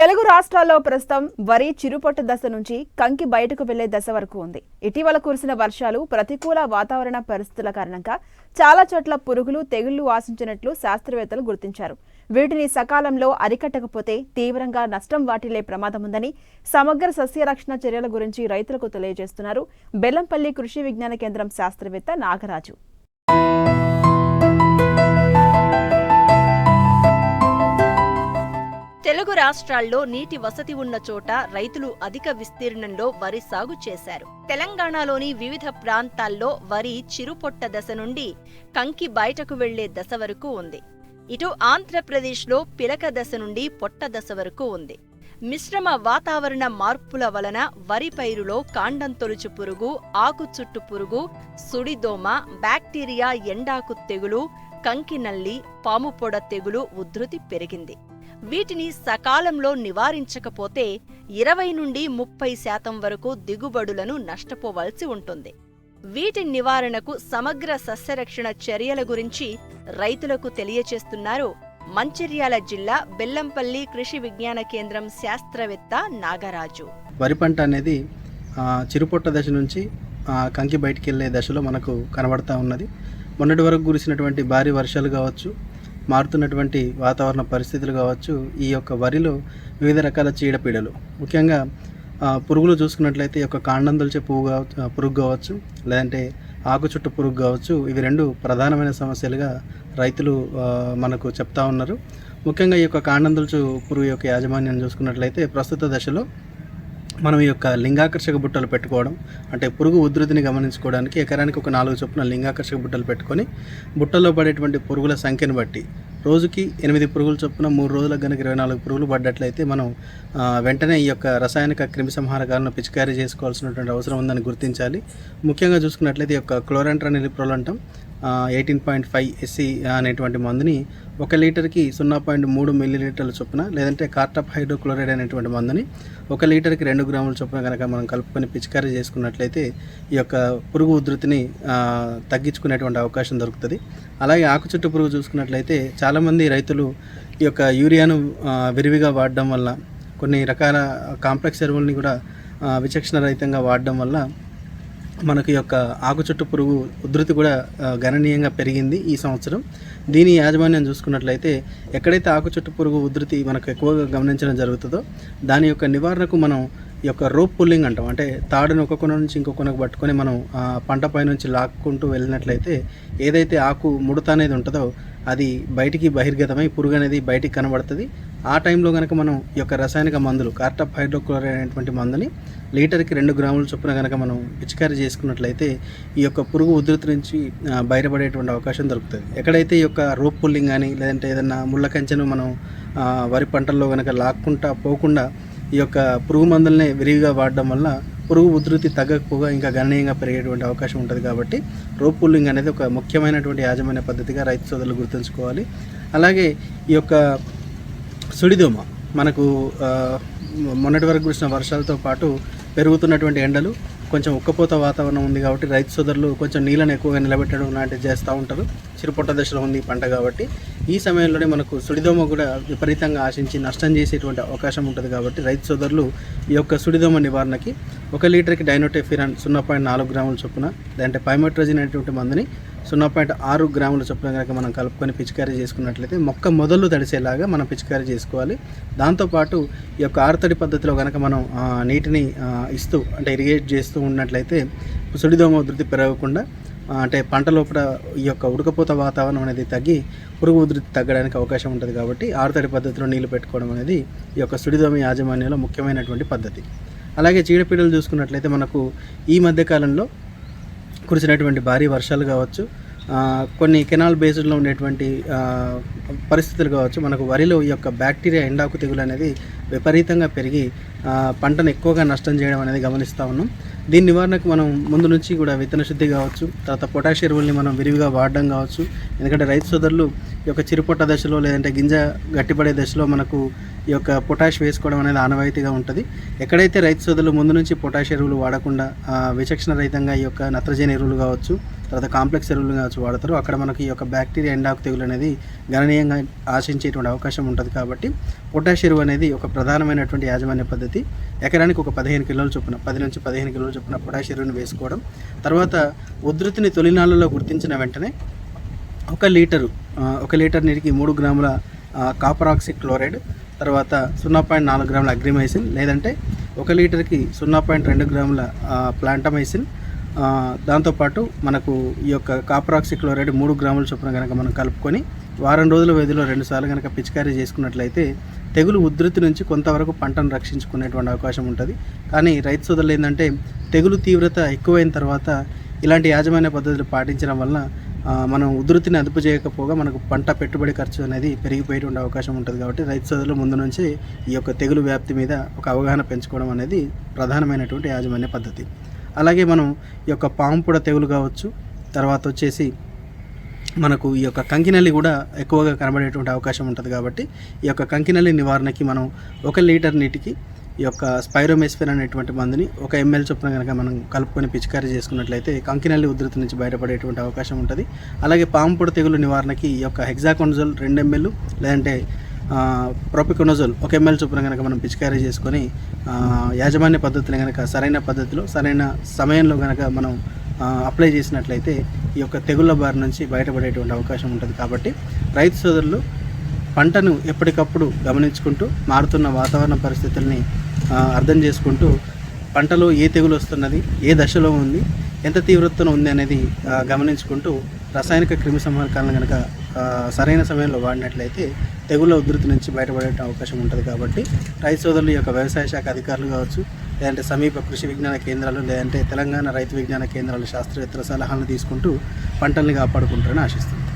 తెలుగు రాష్ట్రాల్లో ప్రస్తుతం వరి చిరుపొట్ట దశ నుంచి కంకి బయటకు వెళ్లే దశ వరకు ఉంది. ఇటీవల కురిసిన వర్షాలు, ప్రతికూల వాతావరణ పరిస్థితుల కారణంగా చాలా చోట్ల పురుగులు, తెగుళ్లు ఆశించినట్లు శాస్త్రవేత్తలు గుర్తించారు. వీటిని సకాలంలో అరికట్టకపోతే తీవ్రంగా నష్టం వాటిల్లే ప్రమాదం ఉందని సమగ్ర సస్యరక్షణ చర్యల గురించి రైతులకు తెలియజేస్తున్నారు బెల్లంపల్లి కృషి విజ్ఞాన కేంద్రం శాస్త్రవేత్త నాగరాజు. తెలుగు రాష్ట్రాల్లో నీటి వసతి ఉన్న చోట రైతులు అధిక విస్తీర్ణంలో వరి సాగు చేశారు. తెలంగాణలోని వివిధ ప్రాంతాల్లో వరి చిరుపొట్ట దశ నుండి కంకి బయటకు వెళ్లే దశ వరకు ఉంది. ఇటు ఆంధ్రప్రదేశ్లో పిలక దశ నుండి పొట్ట దశ వరకు ఉంది. మిశ్రమ వాతావరణ మార్పుల వలన వరి పైరులో కాండం తొలుచు పురుగు, ఆకు చుట్టు పురుగు, సుడిదోమ, బ్యాక్టీరియా, ఎండాకు తెగులు, కంకి నల్లి, పాము పొడ తెగులు ఉధృతి పెరిగింది. వీటిని సకాలంలో నివారించకపోతే 20 నుండి 30% వరకు దిగుబడులను నష్టపోవలసి ఉంటుంది. వీటి నివారణకు సమగ్ర సస్యరక్షణ చర్యల గురించి రైతులకు తెలియచేస్తున్నారు మంచిర్యాల జిల్లా బెల్లంపల్లి కృషి విజ్ఞాన కేంద్రం శాస్త్రవేత్త నాగరాజు. వరి పంట అనేది చిరుపొట్ట దశ నుంచి కంకి బయటికి వెళ్ళే దశలో మనకు కనబడతా ఉన్నది. మొన్నటి వరకు కురిసినటువంటి భారీ వర్షాలు కావచ్చు, మారుతున్నటువంటి వాతావరణ పరిస్థితులు కావచ్చు, ఈ యొక్క వరిలో వివిధ రకాల చీడపీడలు, ముఖ్యంగా పురుగులు చూసుకున్నట్లయితే ఈ యొక్క కాండం తొలిచే పురుగు కావచ్చు, లేదంటే ఆకు చుట్టు పురుగు కావచ్చు, ఇవి రెండు ప్రధానమైన సమస్యలుగా రైతులు మనకు చెప్తా ఉన్నారు. ముఖ్యంగా ఈ యొక్క కాండం తొలుచు పురుగు యొక్క యాజమాన్యం చూసుకున్నట్లయితే ప్రస్తుత దశలో మనం ఈ యొక్క లింగాకర్షక బుట్టలు పెట్టుకోవడం, అంటే పురుగు ఉధృతిని గమనించుకోవడానికి ఎకరానికి ఒక 4 చొప్పున లింగాకర్షక బుట్టలు పెట్టుకొని బుట్టల్లో పడేటువంటి పురుగుల సంఖ్యను బట్టి రోజుకి 8 పురుగుల చొప్పున 3 రోజులకు కనుక 24 పురుగులు పడ్డట్లయితే మనం వెంటనే ఈ యొక్క రసాయనిక క్రిమిసంహారకాలను పిచికారీ చేసుకోవాల్సినటువంటి అవసరం ఉందని గుర్తించాలి. ముఖ్యంగా చూసుకున్నట్లయితే ఈ యొక్క క్లోరాంట్రానిలిప్రోల్ అంటాం 18.5 SC అనేటువంటి మందుని 1 లీటర్కి 0.3 మిల్లీలీటర్ల చొప్పున, లేదంటే కార్టాప్ హైడ్రోక్లోరైడ్ అనేటువంటి మందుని 1 లీటర్కి 2 గ్రాముల చొప్పున కనుక మనం కలుపుకొని పిచికారీ చేసుకున్నట్లయితే ఈ యొక్క పురుగు ఉధృతిని తగ్గించుకునేటువంటి అవకాశం దొరుకుతుంది. అలాగే ఆకు చుట్టు పురుగు చూసుకున్నట్లయితే చాలామంది రైతులు ఈ యొక్క యూరియాను విరివిగా వాడడం వల్ల, కొన్ని రకాల కాంప్లెక్స్ ఎరువుల్ని కూడా విచక్షణ రహితంగా వాడడం వల్ల మనకు ఈ యొక్క ఆకు చుట్టు పురుగు ఉధృతి కూడా గణనీయంగా పెరిగింది ఈ సంవత్సరం. దీని యాజమాన్యం చూసుకున్నట్లయితే ఎక్కడైతే ఆకు చుట్టు పురుగు ఉధృతి మనకు ఎక్కువగా గమనించడం జరుగుతుందో దాని యొక్క నివారణకు మనం ఈ యొక్క రోప్ పుల్లింగ్ అంటాం. అంటే తాడును ఒక కొన నుంచి ఇంకో కొనకు పట్టుకొని మనం పంట పై నుంచి లాక్కుంటూ వెళ్ళినట్లయితే ఏదైతే ఆకు ముడత అనేది ఉంటుందో అది బయటికి బహిర్గతమై పురుగు అనేది బయటికి కనబడుతుంది. ఆ టైంలో కనుక మనం ఈ యొక్క రసాయనిక మందులు కార్టాప్ హైడ్రోక్లోరైడ్ అనేటువంటి మందుని లీటర్కి 2 గ్రాముల చొప్పున కనుక మనం పిచికారీ చేసుకున్నట్లయితే ఈ యొక్క పురుగు ఉధృతి నుంచి బయటపడేటువంటి అవకాశం దొరుకుతుంది. ఎక్కడైతే ఈ యొక్క రోప్ పుల్లింగ్ కానీ, లేదంటే ఏదైనా ముళ్ళ కంచెను మనం వరి పంటల్లో కనుక లాక్కుంటా పోకుండా ఈ యొక్క పురుగు మందులనే విరివిగా వాడడం వల్ల పురుగు ఉధృతి తగ్గకపోగా ఇంకా గణనీయంగా పెరిగేటువంటి అవకాశం ఉంటుంది. కాబట్టి రోప్ పుల్లింగ్ అనేది ఒక ముఖ్యమైనటువంటి యాజమాన్య పద్ధతిగా రైతు సోదరులు గుర్తుంచుకోవాలి. అలాగే ఈ యొక్క సుడిదోమ మనకు మొన్నటి వరకు కురిసిన వర్షాలతో పాటు పెరుగుతున్నటువంటి ఎండలు, కొంచెం ఉక్కపోత వాతావరణం ఉంది కాబట్టి రైతు సోదరులు కొంచెం నీళ్ళని ఎక్కువగా నిలబెట్టడం లాంటివి చేస్తూ ఉంటారు. చిరుపొట్ట దశలో ఉంది పంట కాబట్టి ఈ సమయంలోనే మనకు సుడిదోమ కూడా విపరీతంగా ఆశించి నష్టం చేసేటువంటి అవకాశం ఉంటుంది. కాబట్టి రైతు సోదరులు ఈ యొక్క సుడిదోమ నివారణకి 1 లీటర్కి డైనోటెఫిరాన్ 0.4 గ్రాముల చొప్పున, లేదంటే పైమెట్రోజిన్ అనేటువంటి మందుని 0.6 గ్రాముల చొప్పున కనుక మనం కలుపుకొని పిచికారీ చేసుకున్నట్లయితే మొక్క మొదలు తడిసేలాగా మనం పిచికారీ చేసుకోవాలి. దాంతోపాటు ఈ యొక్క ఆరుతడి పద్ధతిలో కనుక మనం నీటిని ఇస్తూ, అంటే ఇరిగేట్ చేస్తూ ఉన్నట్లయితే సుడిదోమ ఉధృతి పెరగకుండా, అంటే పంట లోపల ఈ యొక్క ఉడకపోత వాతావరణం అనేది తగ్గి పురుగు ఉధృతి తగ్గడానికి అవకాశం ఉంటుంది. కాబట్టి ఆరుతడి పద్ధతిలో నీళ్లు పెట్టుకోవడం అనేది ఈ యొక్క సుడిదోమ యాజమాన్యంలో ముఖ్యమైనటువంటి పద్ధతి. అలాగే చీడపీడలు చూసుకున్నట్లయితే మనకు ఈ మధ్యకాలంలో కురిసినటువంటి భారీ వర్షాలు కావచ్చు, కొన్ని కెనాల్ బేస్డ్లో ఉండేటువంటి పరిస్థితులు కావచ్చు, మనకు వరిలో ఈ యొక్క బ్యాక్టీరియా, ఎండాకు తెగులు అనేది విపరీతంగా పెరిగి పంటను ఎక్కువగా నష్టం చేయడం అనేది గమనిస్తూ ఉన్నాం. దీని నివారణకు మనం ముందు నుంచి కూడా విత్తన శుద్ధి కావచ్చు, తర్వాత పొటాష్ ఎరువుల్ని మనం విరివిగా వాడడం కావచ్చు. ఎందుకంటే రైతు సోదరులు ఈ యొక్క చిరుపొట్ట దశలో, లేదంటే గింజ గట్టిపడే దశలో మనకు ఈ యొక్క పొటాష్ వేసుకోవడం అనేది ఆనవాయితీగా ఉంటుంది. ఎక్కడైతే రైతు సోదరులు ముందు నుంచి పొటాష్ ఎరువులు వాడకుండా విచక్షణ రహితంగా ఈ యొక్క నత్రజని ఎరువులు కావచ్చు, తర్వాత కాంప్లెక్స్ ఎరువులు కావచ్చు వాడతారు, అక్కడ మనకి ఈ యొక్క బ్యాక్టీరియా, ఎండాకు తెగులు అనేది గణనీయంగా ఆశించేటువంటి అవకాశం ఉంటుంది. కాబట్టి పొటాష్ ఎరువు అనేది ఒక ప్రధానమైనటువంటి యాజమాన్య పద్ధతి ఎకరానికి ఒక 15 కిలోల చొప్పున 10 నుంచి 15 కిలోల చొప్పున పొటాష్ ఎరువును వేసుకోవడం. తర్వాత ఉధృతిని తొలినాళ్ళలో గుర్తించిన వెంటనే 1 లీటర్ నీటికి 3 గ్రాముల కాపర్ ఆక్సిక్లోరైడ్, తర్వాత 0.4 గ్రాముల అగ్రిమైసిన్, లేదంటే 1 లీటర్కి 0.2 గ్రాముల ప్లాంటమైసిన్, దాంతోపాటు మనకు ఈ యొక్క కాపర్ ఆక్సిక్లోరైడ్ 3 గ్రాముల చొప్పున కనుక మనం కలుపుకొని వారం రోజుల వ్యవధిలో 2 సార్లు కనుక పిచికారీ చేసుకున్నట్లయితే తెగులు ఉధృతి నుంచి కొంతవరకు పంటను రక్షించుకునేటువంటి అవకాశం ఉంటుంది. కానీ రైతు సోదరులు ఏంటంటే తెగులు తీవ్రత ఎక్కువైన తర్వాత ఇలాంటి యాజమాన్య పద్ధతులు పాటించడం వలన మనం ఉధృతిని అదుపు చేయకపోగా మనకు పంట పెట్టుబడి ఖర్చు అనేది పెరిగిపోయేటువంటి అవకాశం ఉంటుంది. కాబట్టి రైతు సోదరులు ముందు నుంచి ఈ యొక్క తెగులు వ్యాప్తి మీద ఒక అవగాహన పెంచుకోవడం అనేది ప్రధానమైనటువంటి యాజమాన్య పద్ధతి. అలాగే మనం ఈ యొక్క పాంపుడ తెగులు కావచ్చు, తర్వాత వచ్చేసి మనకు ఈ యొక్క కంకినల్లి కూడా ఎక్కువగా కనబడేటువంటి అవకాశం ఉంటుంది. కాబట్టి ఈ యొక్క కంకినల్లి నివారణకి మనం 1 లీటర్ నీటికి ఈ యొక్క స్పైరోమెస్ఫిన్ అనేటువంటి మందుని 1 ml చొప్పున కనుక మనం కలుపుకొని పిచికారీ చేసుకున్నట్లయితే కంకినల్లి ఉధృతి నుంచి బయటపడేటువంటి అవకాశం ఉంటుంది. అలాగే పాంపుడ తెగులు నివారణకి ఈ యొక్క హెక్సాకోనజోల్ 2 ml, లేదంటే ప్రోపికోనజోల్ 1 ml చొప్పున కనుక మనం పిచికారీ చేసుకొని యాజమాన్య పద్ధతిని కనుక సరైన పద్ధతిలో సరైన సమయంలో కనుక మనం అప్లై చేసినట్లయితే ఈ యొక్క తెగుళ్ళ బారి నుంచి బయటపడేటువంటి అవకాశం ఉంటుంది. కాబట్టి రైతు సోదరులు పంటను ఎప్పటికప్పుడు గమనించుకుంటూ మారుతున్న వాతావరణ పరిస్థితుల్ని అర్థం చేసుకుంటూ పంటలో ఏ తెగులు వస్తున్నది, ఏ దశలో ఉంది, ఎంత తీవ్రతను ఉంది అనేది గమనించుకుంటూ రసాయనిక క్రిమి సంహారకాలను కనుక సరైన సమయంలో వాడినట్లయితే తెగుళ్ళ ఉధృతి నుంచి బయటపడే అవకాశం ఉంటుంది. కాబట్టి రైతు సోదరులు యొక్క వ్యవసాయ శాఖ అధికారులు కావచ్చు, లేదంటే సమీప కృషి విజ్ఞాన కేంద్రాలు, లేదంటే తెలంగాణ రైతు విజ్ఞాన కేంద్రాల శాస్త్రవేత్తల సలహాలను తీసుకుంటూ పంటల్ని కాపాడుకుంటారని ఆశిస్తున్నాను.